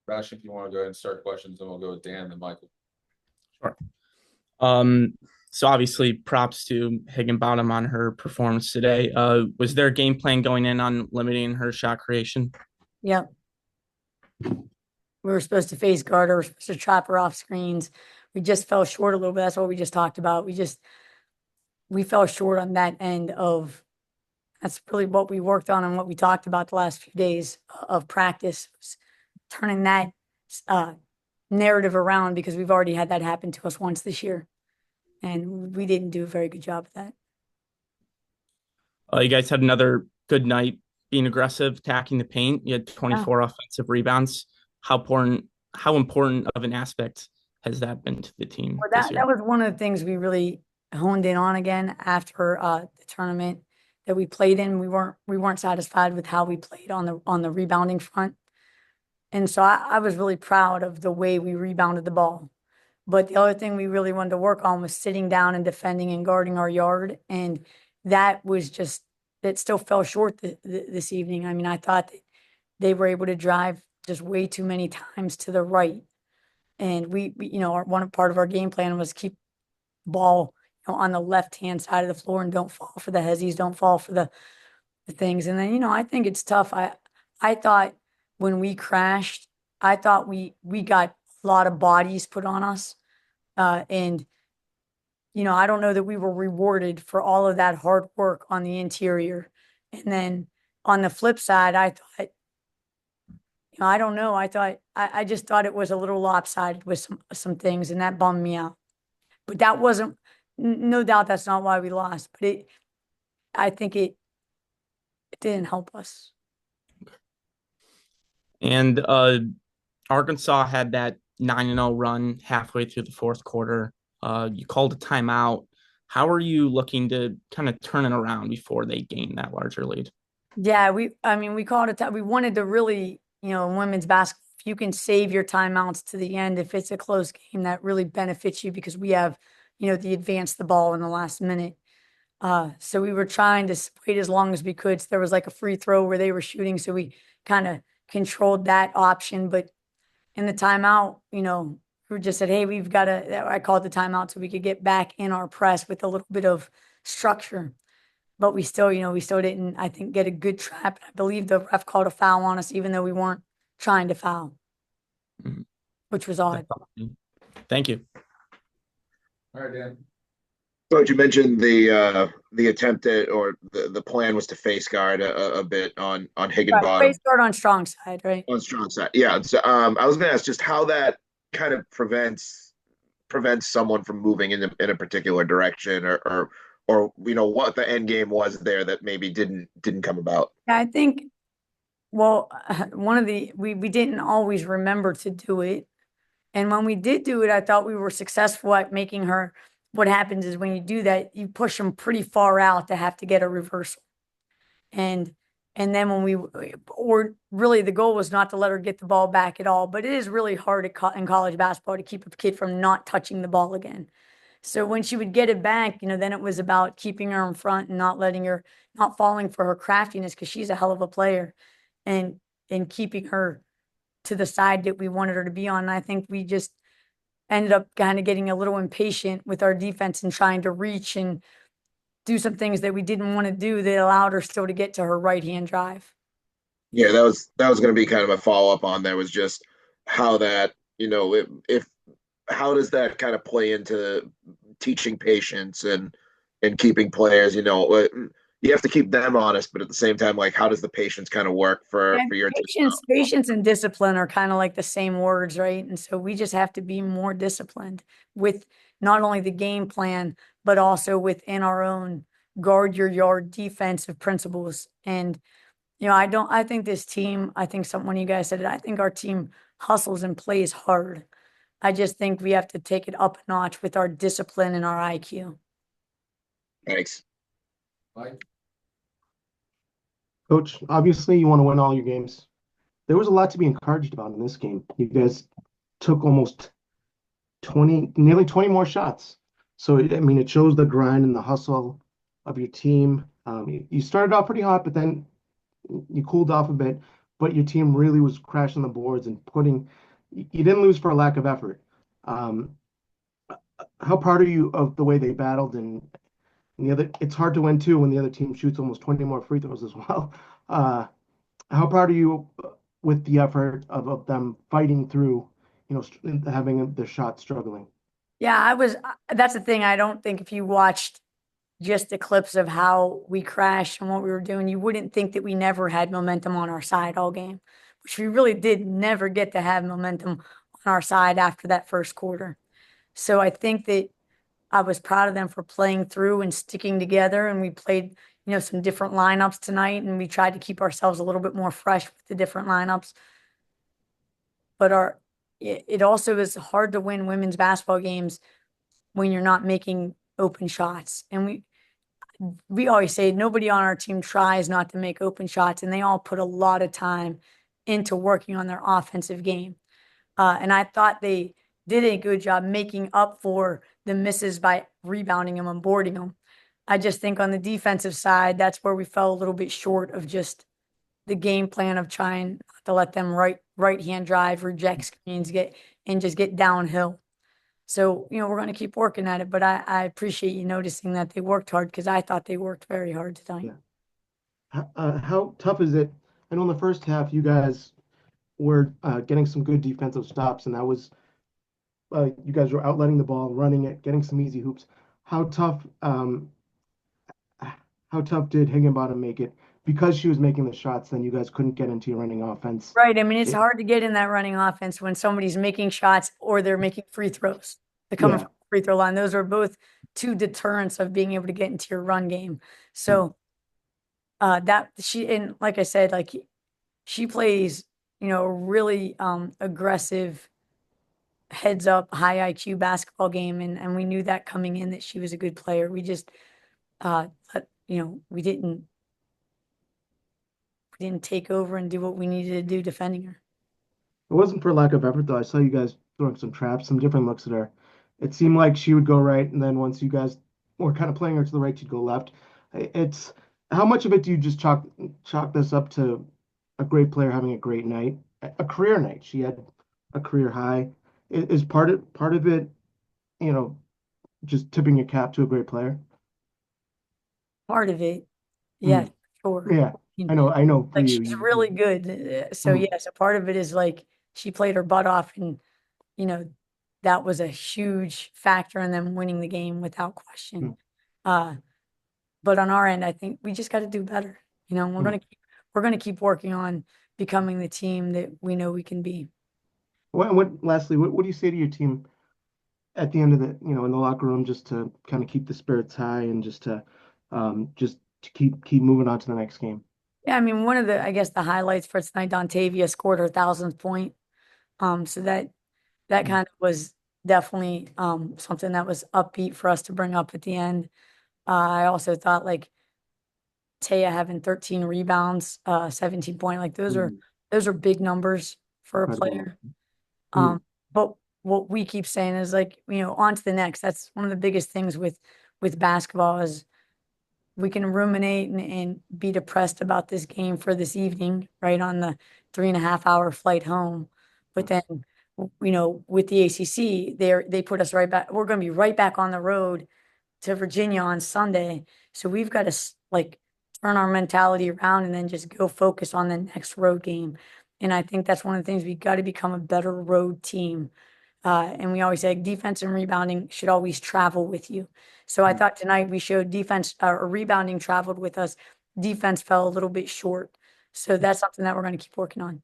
Rash, if you want to go ahead and start questions, then we'll go with Dan and Michael. Sure. Um, so obviously props to Higginbottom on her performance today. Was there a game plan going in on limiting her shot creation? Yep. We were supposed to face guard her. We were supposed to trap her off screens. We just fell short a little bit. That's what we just talked about. We fell short on that end of that's really what we worked on and what we talked about the last few days of practice was turning that uh, narrative around because we've already had that happen to us once this year. And we didn't do a very good job of that. You guys had another good night being aggressive, attacking the paint. You had 24 offensive rebounds. How important of an aspect has that been to the team Well, this that year? was one of the things we really honed in on again after the tournament that we played in. We weren't satisfied with how we played on the rebounding front. And so I was really proud of the way we rebounded the ball. But the other thing we really wanted to work on was sitting down and defending and guarding our yard. And that was just, it still fell short this evening. I mean, I thought that they were able to drive just way too many times to the right. And one part of our game plan was keep ball, on the left-hand side of the floor and don't fall for the hezzies, don't fall for the things. And then, I think it's tough. I thought when we crashed, I thought we got a lot of bodies put on us. And I don't know that we were rewarded for all of that hard work on the interior. And then on the flip side, I thought, I don't know. I just thought it was a little lopsided with some things, and that bummed me out. But that wasn't, no doubt, that's not why we lost. But I think it didn't help us. And Arkansas had that 9-0 run halfway through the fourth quarter. You called a timeout. How are you looking to kind of turn it around before they gain that larger lead? Yeah, we called it. We wanted to really, in women's basketball, if you can save your timeouts to the end, if it's a close game, that really benefits you because we have, the advance the ball in the last minute. So we were trying to wait as long as we could. So there was like a free throw where they were shooting, so we kind of controlled that option. But in the timeout, we just said, "Hey, we've got to." I called the timeout so we could get back in our press with a little bit of structure. But we still didn't, I think, get a good trap. I believe the ref called a foul on us, even though we weren't trying to foul, Mhm. which was odd. Thank you. All right, Dan. Coach, you mentioned the attempt at or the plan was to face guard a bit on Right, Higginbottom face guard on strong side, right? on strong side. Yeah. So, I was going to ask just how that kind of prevents someone from moving in a particular direction or what the end game was there that maybe didn't come about. Yeah, I think. Well, we didn't always remember to do it. And when we did do it, I thought we were successful at making her. What happens is when you do that, you push them pretty far out to have to get a reversal. And and then or really the goal was not to let her get the ball back at all. But it is really hard in college basketball to keep a kid from not touching the ball again. So when she would get it back, then it was about keeping her in front and not falling for her craftiness because she's a hell of a player, and keeping her to the side that we wanted her to be on. And I think we just ended up kind of getting a little impatient with our defense and trying to reach and do some things that we didn't want to do that allowed her still to get to her right hand drive. Yeah, that was going to be kind of a follow up on there was just how that if how does that kind of play into teaching patience and keeping players you have to keep them honest, but at the same time, like how does the patience kind of work for And your team? patience and discipline are kind of like the same words, right? And so we just have to be more disciplined with not only the game plan, but also within our own guard your yard defensive principles. And I think this team, I think one of you guys said it, I think our team hustles and plays hard. I just think we have to take it up a notch with our discipline and our IQ. Thanks. Mike. Coach, obviously you want to win all your games. There was a lot to be encouraged about in this game. You guys took almost nearly 20 more shots. So, I mean, it shows the grind and the hustle of your team. You started off pretty hot, but then you cooled off a bit. but your team really was crashing the boards and you didn't lose for a lack of effort. How proud are you of the way they battled and the other, it's hard to win too when the other team shoots almost 20 more free throws as well. Uh, how proud are you with the effort of them fighting through, having their shots struggling? Yeah, that's the thing. I don't think if you watched just the clips of how we crashed and what we were doing, you wouldn't think that we never had momentum on our side all game, which we really did never get to have momentum on our side after that first quarter. So I think that I was proud of them for playing through and sticking together. And we played, some different lineups tonight, and we tried to keep ourselves a little bit more fresh with the different lineups. But it also is hard to win women's basketball games when you're not making open shots. And we always say nobody on our team tries not to make open shots, and they all put a lot of time into working on their offensive game. And I thought they did a good job making up for the misses by rebounding them and boarding them. I just think on the defensive side, that's where we fell a little bit short of just the game plan of trying to let them right hand drive, reject screens, just get downhill. So, we're going to keep working at it, but I appreciate you noticing that they worked hard, because I thought they worked very hard tonight. Yeah. How tough is it? I know in the first half you guys were getting some good defensive stops, and that was you guys were outletting the ball, running it, getting some easy hoops. How tough did Higginbottom make it? Because she was making the shots, then you guys couldn't get into your running offense. Right. I mean, it's It- hard to get in that running offense when somebody's making shots or they're making free throws. They're coming from the free throw line. Those are both two deterrents of being able to get into your run game. So and like I said, like she plays, a really aggressive, heads up, high IQ basketball game, and we knew that coming in that she was a good player. We just we didn't take over and do what we needed to do defending her. It wasn't for lack of effort, though. I saw you guys throwing some traps, some different looks at her. It seemed like she would go right, and then once you guys were kind of playing her to the right, she'd go left. It's how much of it do you just chalk this up to a great player having a great night, a career night? She had a career high. Is part of it, you know, just tipping your cap to a great player? Part of it, yeah, sure. Yeah, I know for Like you. she's really good. So yeah, so part of it is like she played her butt off, and you know that was a huge factor in them winning the game without question. But on our end, I think we just got to do better. We're gonna keep working on becoming the team that we know we can be. Lastly, what do you say to your team at the end of in the locker room, just to kind of keep the spirits high and just to keep moving on to the next game? Yeah, I mean, I guess the highlights for tonight, Dontavia scored her 1,000th point. So that kind of was definitely something that was upbeat for us to bring up at the end. I also thought like Taya having 13 rebounds, 17 point, like those are big numbers for a player. But what we keep saying is like, on to the next. That's one of the biggest things with basketball is we can ruminate and be depressed about this game for this evening, right, on the 3.5 hour flight home. But then, with the ACC, they put us right back. We're going to be right back on the road to Virginia on Sunday. So we've got to like turn our mentality around and then just go focus on the next road game. And I think that's one of the things we got to become a better road team. And we always say defense and rebounding should always travel with you. So I thought tonight we showed defense or rebounding traveled with us. Defense fell a little bit short. So that's something that we're going to keep working on.